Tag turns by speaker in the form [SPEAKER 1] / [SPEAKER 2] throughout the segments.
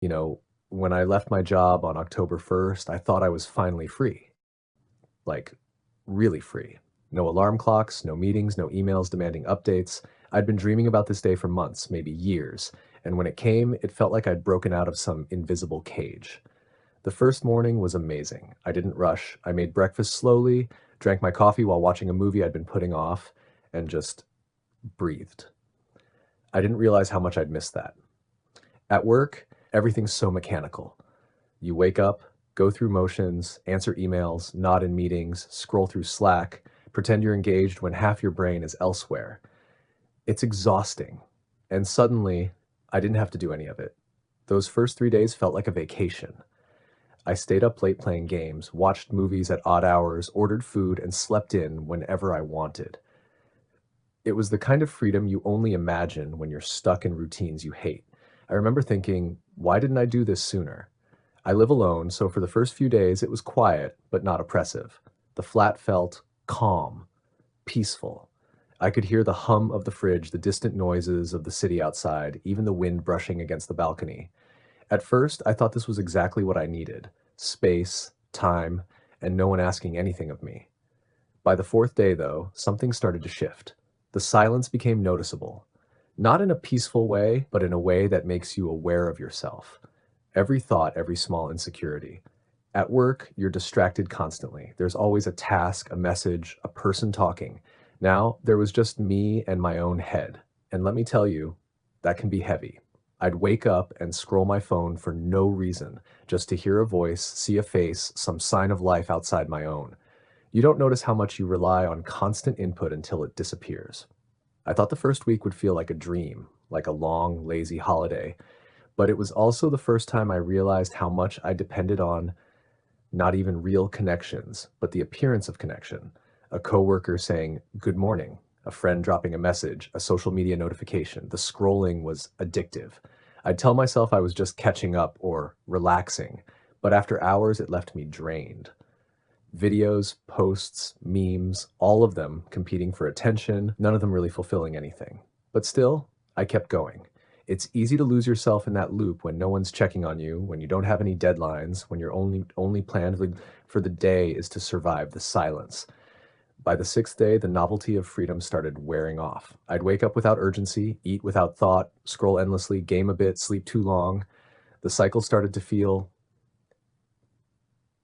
[SPEAKER 1] You know, when I left my job on October 1st, I thought I was finally free, like really free. No alarm clocks, no meetings, no emails demanding updates. I'd been dreaming about this day for months, maybe years, and when it came, it felt like I'd broken out of some invisible cage. The first morning was amazing. I didn't rush. I made breakfast slowly, drank my coffee while watching a movie I'd been putting off, and just breathed. I didn't realize how much I'd missed that. At work, everything's so mechanical. You wake up, go through motions, answer emails, nod in meetings, scroll through Slack, pretend you're engaged when half your brain is elsewhere. It's exhausting. And suddenly, I didn't have to do any of it. Those first 3 days felt like a vacation. I stayed up late playing games, watched movies at odd hours, ordered food, and slept in whenever I wanted. It was the kind of freedom you only imagine when you're stuck in routines you hate. I remember thinking, why didn't I do this sooner? I live alone, so for the first few days it was quiet, but not oppressive. The flat felt calm, peaceful. I could hear the hum of the fridge, the distant noises of the city outside, even the wind brushing against the balcony. At first, I thought this was exactly what I needed: space, time, and no one asking anything of me. By the fourth day, though, something started to shift. The silence became noticeable. Not in a peaceful way, but in a way that makes you aware of yourself. Every thought, every small insecurity. At work, you're distracted constantly. There's always a task, a message, a person talking. Now, there was just me and my own head. And let me tell you, that can be heavy. I'd wake up and scroll my phone for no reason, just to hear a voice, see a face, some sign of life outside my own. You don't notice how much you rely on constant input until it disappears. I thought the first week would feel like a dream, like a long, lazy holiday, but it was also the first time I realized how much I depended on not even real connections, but the appearance of connection. A coworker saying, "Good morning," a friend dropping a message, a social media notification. The scrolling was addictive. I'd tell myself I was just catching up or relaxing, but after hours it left me drained. Videos, posts, memes, all of them competing for attention, none of them really fulfilling anything. But still, I kept going. It's easy to lose yourself in that loop when no one's checking on you, when you don't have any deadlines, when your only plan for the day is to survive the silence. By the sixth day, the novelty of freedom started wearing off. I'd wake up without urgency, eat without thought, scroll endlessly, game a bit, sleep too long. The cycle started to feel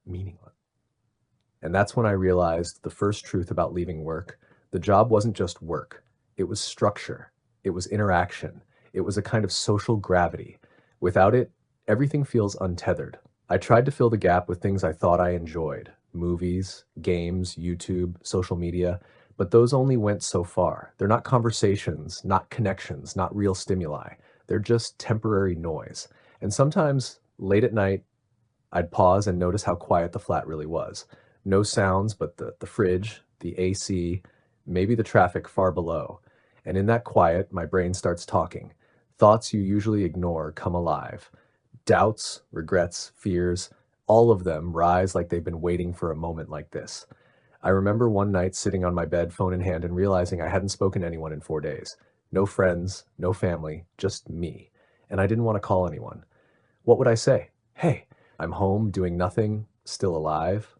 [SPEAKER 1] meaningless. And that's when I realized the first truth about leaving work. The job wasn't just work, it was structure, it was interaction, it was a kind of social gravity. Without it, everything feels untethered. I tried to fill the gap with things I thought I enjoyed: movies, games, YouTube, social media, but those only went so far. They're not conversations, not connections, not real stimuli. They're just temporary noise. And sometimes, late at night, I'd pause and notice how quiet the flat really was. No sounds but the fridge, the AC, maybe the traffic far below. And in that quiet, my brain starts talking. Thoughts you usually ignore come alive. Doubts, regrets, fears, all of them rise like they've been waiting for a moment like this. I remember one night sitting on my bed, phone in hand, and realizing I hadn't spoken to anyone in 4 days. No friends, no family, just me. And I didn't want to call anyone. What would I say? Hey, I'm home doing nothing, still alive.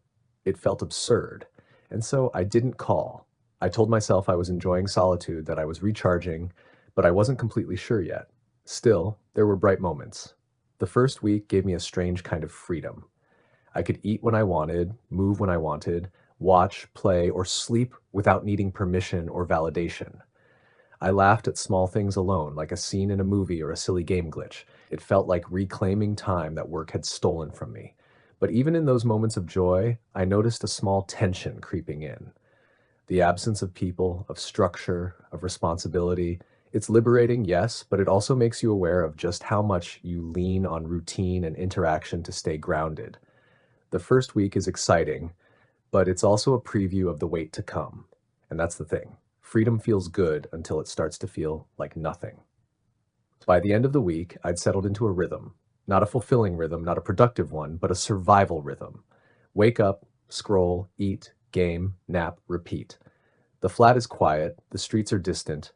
[SPEAKER 1] It felt absurd. And so I didn't call. I told myself I was enjoying solitude, that I was recharging, but I wasn't completely sure yet. Still, there were bright moments. The first week gave me a strange kind of freedom. I could eat when I wanted, move when I wanted, watch, play, or sleep without needing permission or validation. I laughed at small things alone, like a scene in a movie or a silly game glitch. It felt like reclaiming time that work had stolen from me. But even in those moments of joy, I noticed a small tension creeping in. The absence of people, of structure, of responsibility. It's liberating, yes, but it also makes you aware of just how much you lean on routine and interaction to stay grounded. The first week is exciting, but it's also a preview of the wait to come. And that's the thing. Freedom feels good until it starts to feel like nothing. By the end of the week, I'd settled into a rhythm. Not a fulfilling rhythm, not a productive one, but a survival rhythm. Wake up, scroll, eat, game, nap, repeat. The flat is quiet, the streets are distant.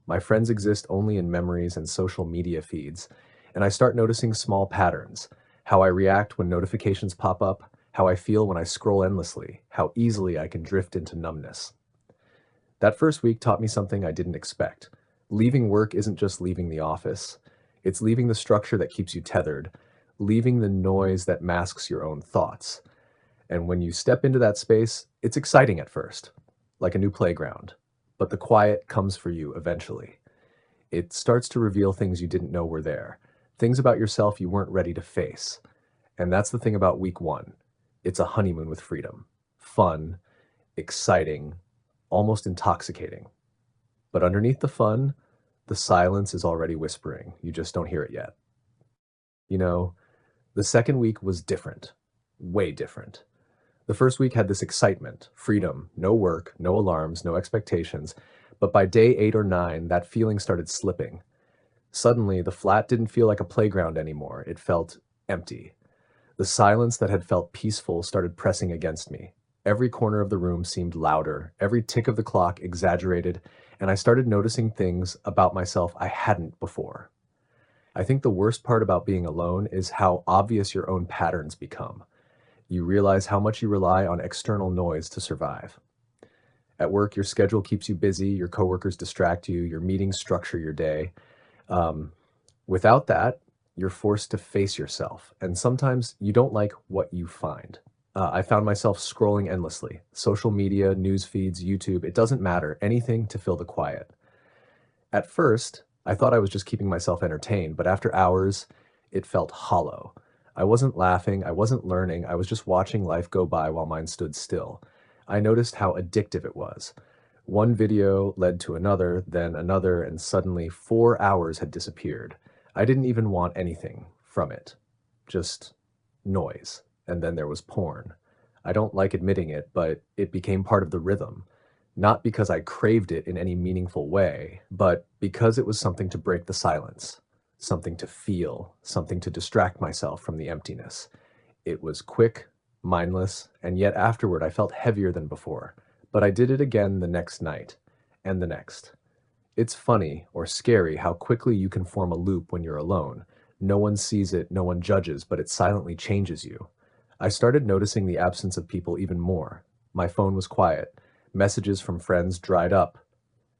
[SPEAKER 1] My friends exist only in memories and social media feeds. And I start noticing small patterns, how I react when notifications pop up, how I feel when I scroll endlessly, how easily I can drift into numbness. That first week taught me something I didn't expect. Leaving work isn't just leaving the office, it's leaving the structure that keeps you tethered, leaving the noise that masks your own thoughts. And when you step into that space, it's exciting at first, like a new playground. But the quiet comes for you eventually. It starts to reveal things you didn't know were there, things about yourself you weren't ready to face. And that's the thing about week one. It's a honeymoon with freedom. Fun, exciting, almost intoxicating. But underneath the fun, the silence is already whispering. You just don't hear it yet. You know, the second week was different, way different. The first week had this excitement, freedom, no work, no alarms, no expectations. But by day 8 or 9, that feeling started slipping. Suddenly, the flat didn't feel like a playground anymore. It felt empty. The silence that had felt peaceful started pressing against me. Every corner of the room seemed louder, every tick of the clock exaggerated, and I started noticing things about myself I hadn't before. I think the worst part about being alone is how obvious your own patterns become. You realize how much you rely on external noise to survive. At work, your schedule keeps you busy, your coworkers distract you, your meetings structure your day. Um, Without that, you're forced to face yourself, and sometimes you don't like what you find. I found myself scrolling endlessly. Social media, news feeds, YouTube, it doesn't matter, anything to fill the quiet. At first, I thought I was just keeping myself entertained, but after hours, it felt hollow. I wasn't laughing, I wasn't learning, I was just watching life go by while mine stood still. I noticed how addictive it was. One video led to another, then another, and suddenly 4 hours had disappeared. I didn't even want anything from it, just noise. And then there was porn. I don't like admitting it, but it became part of the rhythm. Not because I craved it in any meaningful way, but because it was something to break the silence, something to feel, something to distract myself from the emptiness. It was quick, mindless, and yet afterward I felt heavier than before. But I did it again the next night, and the next. It's funny or scary how quickly you can form a loop when you're alone. No one sees it, no one judges, but it silently changes you. I started noticing the absence of people even more. My phone was quiet. Messages from friends dried up,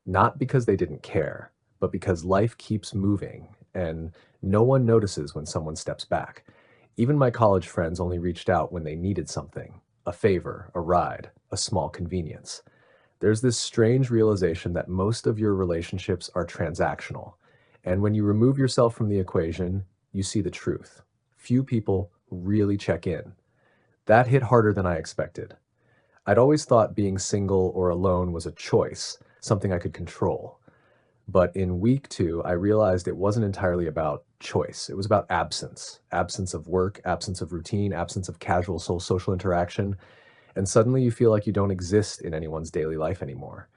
[SPEAKER 1] not because they didn't care, but because life keeps moving and no one notices when someone steps back. Even my college friends only reached out when they needed something, a favor, a ride, a small convenience. There's this strange realization that most of your relationships are transactional. And when you remove yourself from the equation, you see the truth. Few people really check in. That hit harder than I expected. I'd always thought being single or alone was a choice, something I could control. But in week two, I realized it wasn't entirely about choice. It was about absence, absence of work, absence of routine, absence of casual social interaction. And suddenly you feel like you don't exist in anyone's daily life anymore.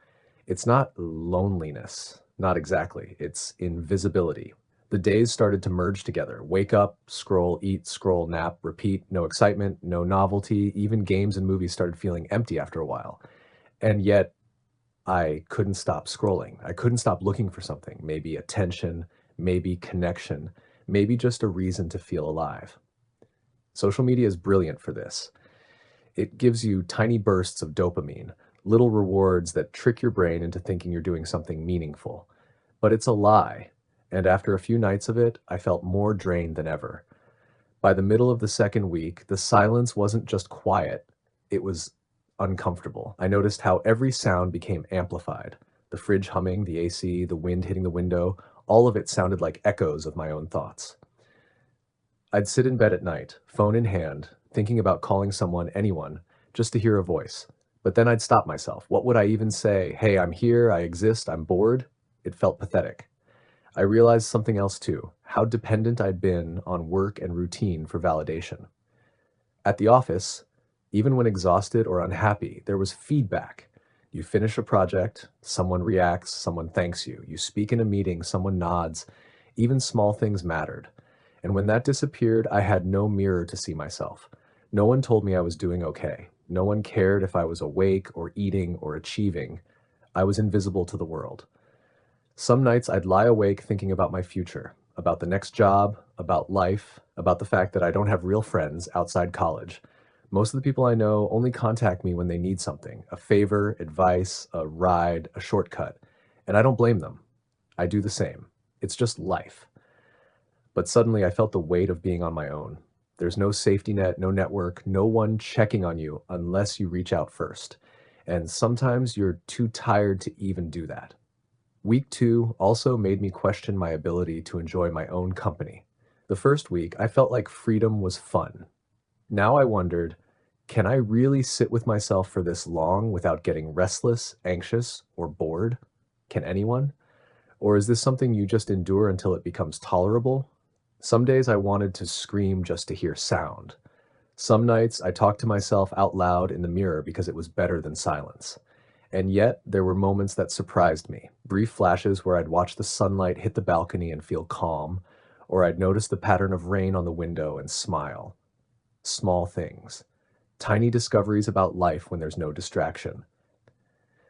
[SPEAKER 1] It's not loneliness, not exactly. It's invisibility. The days started to merge together. Wake up, scroll, eat, scroll, nap, repeat. No excitement, no novelty. Even games and movies started feeling empty after a while. And yet, I couldn't stop scrolling. I couldn't stop looking for something. Maybe attention, maybe connection, maybe just a reason to feel alive. Social media is brilliant for this. It gives you tiny bursts of dopamine, little rewards that trick your brain into thinking you're doing something meaningful. But it's a lie. And after a few nights of it, I felt more drained than ever. By the middle of the second week, the silence wasn't just quiet, it was uncomfortable. I noticed how every sound became amplified. The fridge humming, the AC, the wind hitting the window, all of it sounded like echoes of my own thoughts. I'd sit in bed at night, phone in hand, thinking about calling someone, anyone, just to hear a voice. But then I'd stop myself. What would I even say? Hey, I'm here, I exist, I'm bored? It felt pathetic. I realized something else too, how dependent I'd been on work and routine for validation. At the office, even when exhausted or unhappy, there was feedback. You finish a project, someone reacts, someone thanks you. You speak in a meeting, someone nods. Even small things mattered. And when that disappeared, I had no mirror to see myself. No one told me I was doing okay. No one cared if I was awake or eating or achieving. I was invisible to the world. Some nights I'd lie awake thinking about my future. about the next job, about life, about the fact that I don't have real friends outside college. Most of the people I know only contact me when they need something, a favor, advice, a ride, a shortcut. And I don't blame them. I do the same. It's just life. But suddenly I felt the weight of being on my own. There's no safety net, no network, no one checking on you unless you reach out first. And sometimes you're too tired to even do that. Week 2 also made me question my ability to enjoy my own company. The first week, I felt like freedom was fun. Now I wondered, can I really sit with myself for this long without getting restless, anxious, or bored? Can anyone? Or is this something you just endure until it becomes tolerable? Some days I wanted to scream just to hear sound. Some nights I talked to myself out loud in the mirror because it was better than silence. And yet, there were moments that surprised me. Brief flashes where I'd watch the sunlight hit the balcony and feel calm, or I'd notice the pattern of rain on the window and smile. Small things. Tiny discoveries about life when there's no distraction.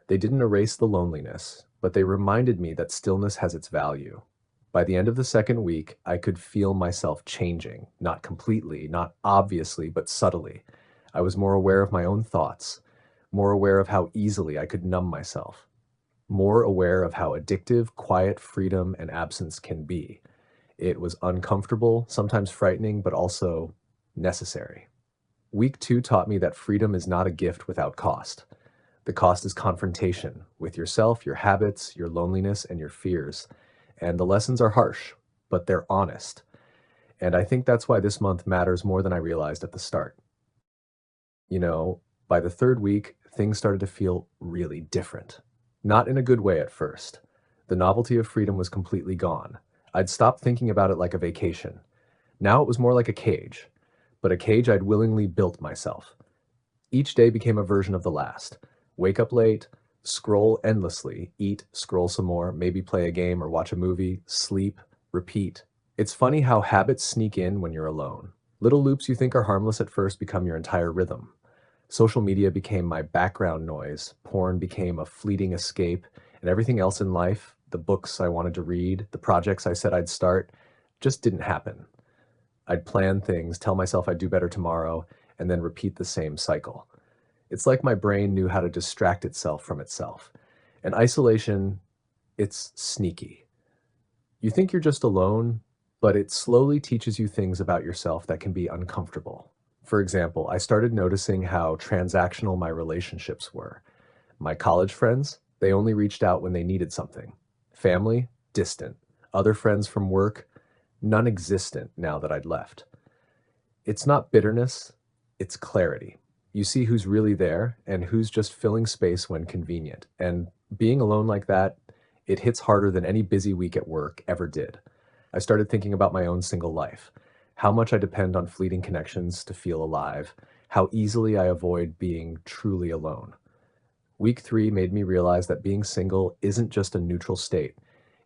[SPEAKER 1] They didn't erase the loneliness, but they reminded me that stillness has its value. By the end of the second week, I could feel myself changing, not completely, not obviously, but subtly. I was more aware of my own thoughts, more aware of how easily I could numb myself, more aware of how addictive quiet freedom and absence can be. It was uncomfortable, sometimes frightening, but also necessary. Week 2 taught me that freedom is not a gift without cost. The cost is confrontation with yourself, your habits, your loneliness, and your fears. And the lessons are harsh, but they're honest. And I think that's why this month matters more than I realized at the start. You know, by the third week, things started to feel really different. Not in a good way at first. The novelty of freedom was completely gone. I'd stopped thinking about it like a vacation. Now it was more like a cage, but a cage I'd willingly built myself. Each day became a version of the last. Wake up late, scroll endlessly, eat, scroll some more, maybe play a game or watch a movie, sleep, repeat. It's funny how habits sneak in when you're alone. Little loops you think are harmless at first become your entire rhythm. Social media became my background noise, porn became a fleeting escape, and everything else in life, the books I wanted to read, the projects I said I'd start, just didn't happen. I'd plan things, tell myself I'd do better tomorrow, and then repeat the same cycle. It's like my brain knew how to distract itself from itself. And isolation, it's sneaky. You think you're just alone, but it slowly teaches you things about yourself that can be uncomfortable. For example, I started noticing how transactional my relationships were. My college friends, they only reached out when they needed something. Family, distant. Other friends from work, non-existent now that I'd left. It's not bitterness, it's clarity. You see who's really there and who's just filling space when convenient. And being alone like that, it hits harder than any busy week at work ever did. I started thinking about my own single life, how much I depend on fleeting connections to feel alive, how easily I avoid being truly alone. Week 3 made me realize that being single isn't just a neutral state.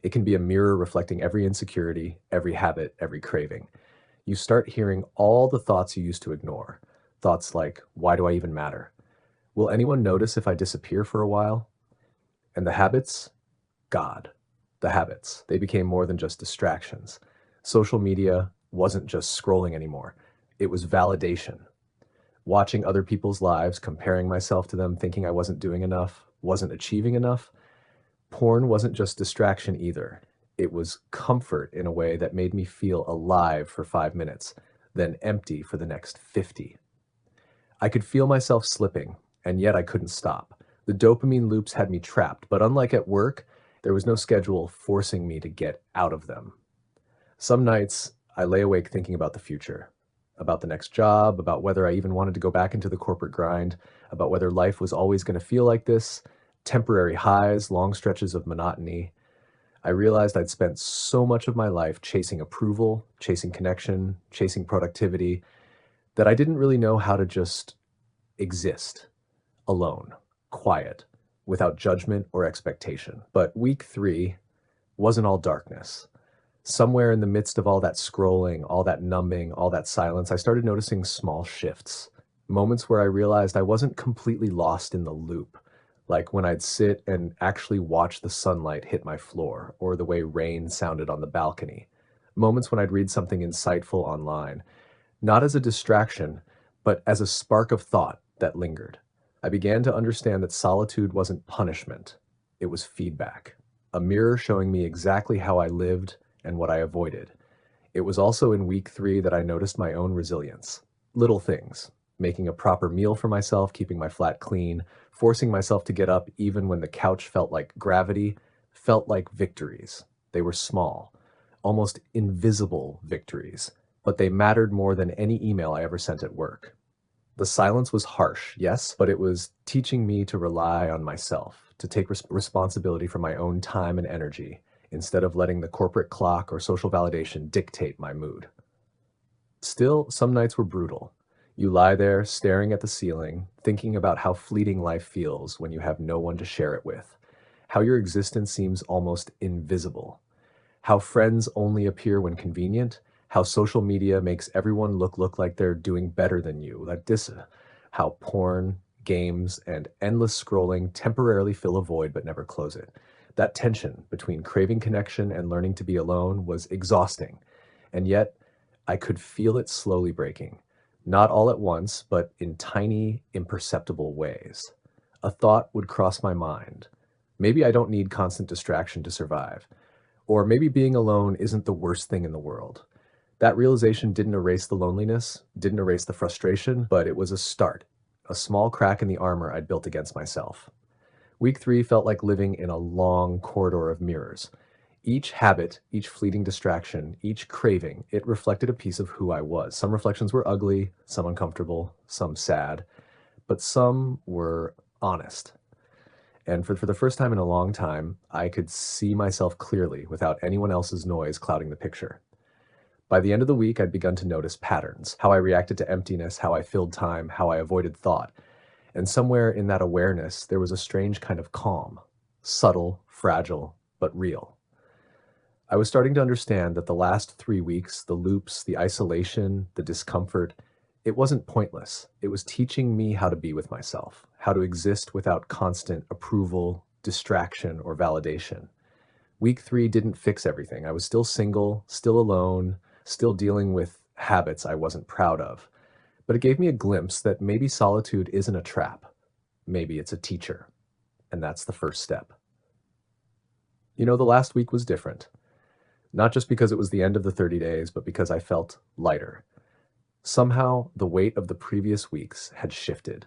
[SPEAKER 1] It can be a mirror reflecting every insecurity, every habit, every craving. You start hearing all the thoughts you used to ignore. Thoughts like, why do I even matter? Will anyone notice if I disappear for a while? And the habits? God. The habits. They became more than just distractions. Social media wasn't just scrolling anymore. It was validation. Watching other people's lives, comparing myself to them, thinking I wasn't doing enough, wasn't achieving enough. Porn wasn't just distraction either. It was comfort in a way that made me feel alive for 5 minutes, then empty for the next 50. I could feel myself slipping, and yet I couldn't stop. The dopamine loops had me trapped, but unlike at work, there was no schedule forcing me to get out of them. Some nights, I lay awake thinking about the future, about the next job, about whether I even wanted to go back into the corporate grind, about whether life was always going to feel like this, temporary highs, long stretches of monotony. I realized I'd spent so much of my life chasing approval, chasing connection, chasing productivity, that I didn't really know how to just exist alone, quiet, without judgment or expectation. But week 3 wasn't all darkness. Somewhere in the midst of all that scrolling, all that numbing, all that silence, I started noticing small shifts. Moments where I realized I wasn't completely lost in the loop, like when I'd sit and actually watch the sunlight hit my floor, or the way rain sounded on the balcony. Moments when I'd read something insightful online, not as a distraction, but as a spark of thought that lingered. I began to understand that solitude wasn't punishment, it was feedback, a mirror showing me exactly how I lived and what I avoided. It was also in week 3 that I noticed my own resilience. Little things, making a proper meal for myself, keeping my flat clean, forcing myself to get up even when the couch felt like gravity, felt like victories. They were small, almost invisible victories, but they mattered more than any email I ever sent at work. The silence was harsh, yes, but it was teaching me to rely on myself, to take responsibility for my own time and energy, instead of letting the corporate clock or social validation dictate my mood. Still, some nights were brutal. You lie there, staring at the ceiling, thinking about how fleeting life feels when you have no one to share it with, how your existence seems almost invisible, how friends only appear when convenient, how social media makes everyone look like they're doing better than you, how porn, games, and endless scrolling temporarily fill a void but never close it. That tension between craving connection and learning to be alone was exhausting, and yet I could feel it slowly breaking. Not all at once, but in tiny, imperceptible ways. A thought would cross my mind. Maybe I don't need constant distraction to survive. Or maybe being alone isn't the worst thing in the world. That realization didn't erase the loneliness, didn't erase the frustration, but it was a start, a small crack in the armor I'd built against myself. Week 3 felt like living in a long corridor of mirrors. Each habit, each fleeting distraction, each craving, it reflected a piece of who I was. Some reflections were ugly, some uncomfortable, some sad, but some were honest. And for the first time in a long time, I could see myself clearly without anyone else's noise clouding the picture. By the end of the week, I'd begun to notice patterns, how I reacted to emptiness, how I filled time, how I avoided thought. And somewhere in that awareness, there was a strange kind of calm, subtle, fragile, but real. I was starting to understand that the last 3 weeks, the loops, the isolation, the discomfort, it wasn't pointless. It was teaching me how to be with myself, how to exist without constant approval, distraction, or validation. Week 3 didn't fix everything. I was still single, still alone, still dealing with habits I wasn't proud of. But it gave me a glimpse that maybe solitude isn't a trap. Maybe it's a teacher. And that's the first step. The last week was different. Not just because it was the end of the 30 days, but because I felt lighter. Somehow, the weight of the previous weeks had shifted.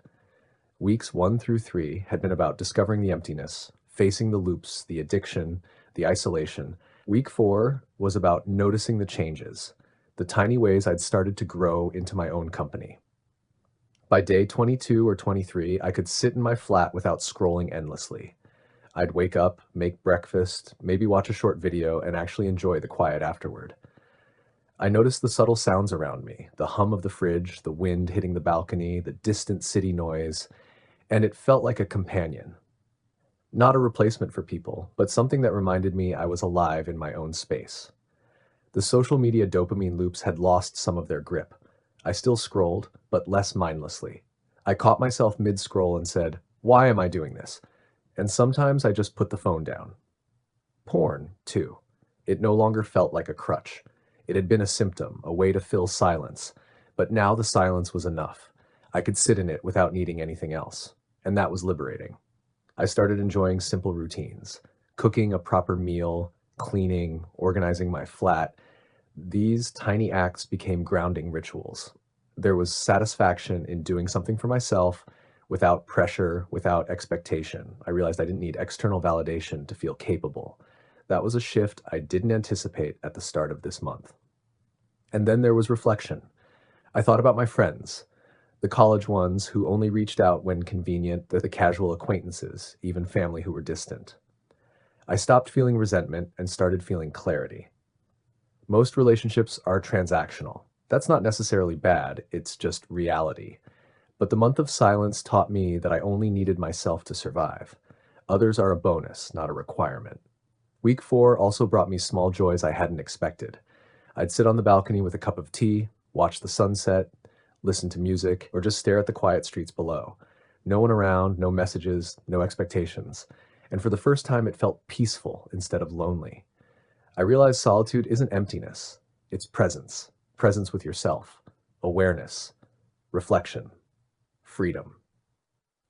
[SPEAKER 1] Weeks 1 through 3 had been about discovering the emptiness, facing the loops, the addiction, the isolation. Week 4 was about noticing the changes, the tiny ways I'd started to grow into my own company. By day 22 or 23, I could sit in my flat without scrolling endlessly. I'd wake up, make breakfast, maybe watch a short video, and actually enjoy the quiet afterward. I noticed the subtle sounds around me, the hum of the fridge, the wind hitting the balcony, the distant city noise, and it felt like a companion. Not a replacement for people, but something that reminded me I was alive in my own space. The social media dopamine loops had lost some of their grip. I still scrolled, but less mindlessly. I caught myself mid-scroll and said, "Why am I doing this?" And sometimes I just put the phone down. Porn, too. It no longer felt like a crutch. It had been a symptom, a way to fill silence. But now the silence was enough. I could sit in it without needing anything else. And that was liberating. I started enjoying simple routines. Cooking a proper meal, cleaning, organizing my flat. These tiny acts became grounding rituals. There was satisfaction in doing something for myself without pressure, without expectation. I realized I didn't need external validation to feel capable. That was a shift I didn't anticipate at the start of this month. And then there was reflection. I thought about my friends, the college ones who only reached out when convenient, the casual acquaintances, even family who were distant. I stopped feeling resentment and started feeling clarity. Most relationships are transactional. That's not necessarily bad, it's just reality. But the month of silence taught me that I only needed myself to survive. Others are a bonus, not a requirement. Week 4 also brought me small joys I hadn't expected. I'd sit on the balcony with a cup of tea, watch the sunset, listen to music, or just stare at the quiet streets below. No one around, no messages, no expectations. And for the first time, it felt peaceful instead of lonely. I realized solitude isn't emptiness, it's presence. Presence with yourself, awareness, reflection, freedom.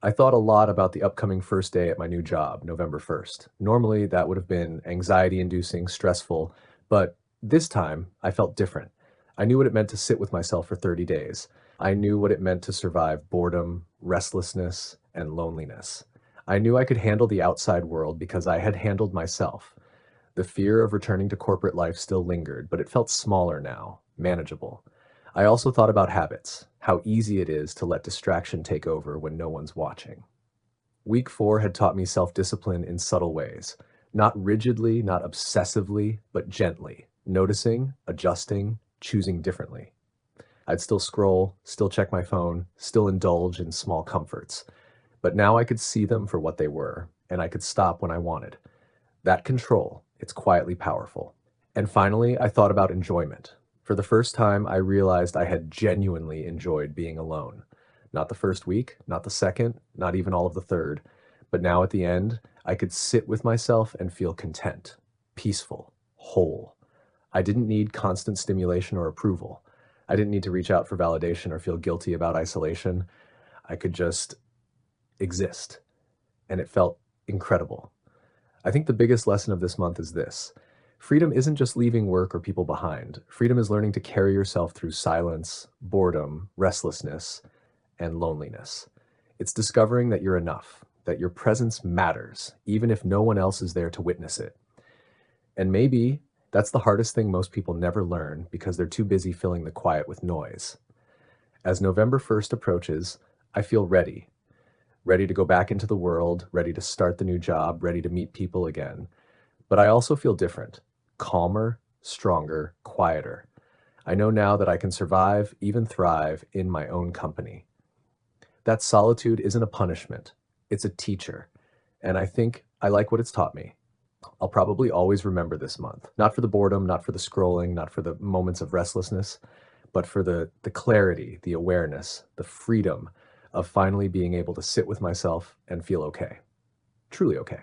[SPEAKER 1] I thought a lot about the upcoming first day at my new job, November 1st. Normally, that would have been anxiety inducing, stressful, but this time I felt different. I knew what it meant to sit with myself for 30 days. I knew what it meant to survive boredom, restlessness, and loneliness. I knew I could handle the outside world because I had handled myself. The fear of returning to corporate life still lingered, but it felt smaller now, manageable. I also thought about habits, how easy it is to let distraction take over when no one's watching. Week 4 had taught me self discipline in subtle ways. Not rigidly, not obsessively, but gently, noticing, adjusting, choosing differently. I'd still scroll, still check my phone, still indulge in small comforts. But now I could see them for what they were, and I could stop when I wanted. That control, it's quietly powerful. And finally, I thought about enjoyment. For the first time, I realized I had genuinely enjoyed being alone. Not the first week, not the second, not even all of the third, but now at the end, I could sit with myself and feel content, peaceful, whole. I didn't need constant stimulation or approval. I didn't need to reach out for validation or feel guilty about isolation. I could just exist, and it felt incredible. I think the biggest lesson of this month is this. Freedom isn't just leaving work or people behind. Freedom is learning to carry yourself through silence, boredom, restlessness, and loneliness. It's discovering that you're enough, that your presence matters, even if no one else is there to witness it. And maybe that's the hardest thing most people never learn because they're too busy filling the quiet with noise. As November 1st approaches, I feel ready. Ready to go back into the world, ready to start the new job, ready to meet people again. But I also feel different, calmer, stronger, quieter. I know now that I can survive, even thrive, in my own company. That solitude isn't a punishment, it's a teacher. And I think I like what it's taught me. I'll probably always remember this month. Not for the boredom, not for the scrolling, not for the moments of restlessness, but for the clarity, the awareness, the freedom of finally being able to sit with myself and feel okay. Truly okay.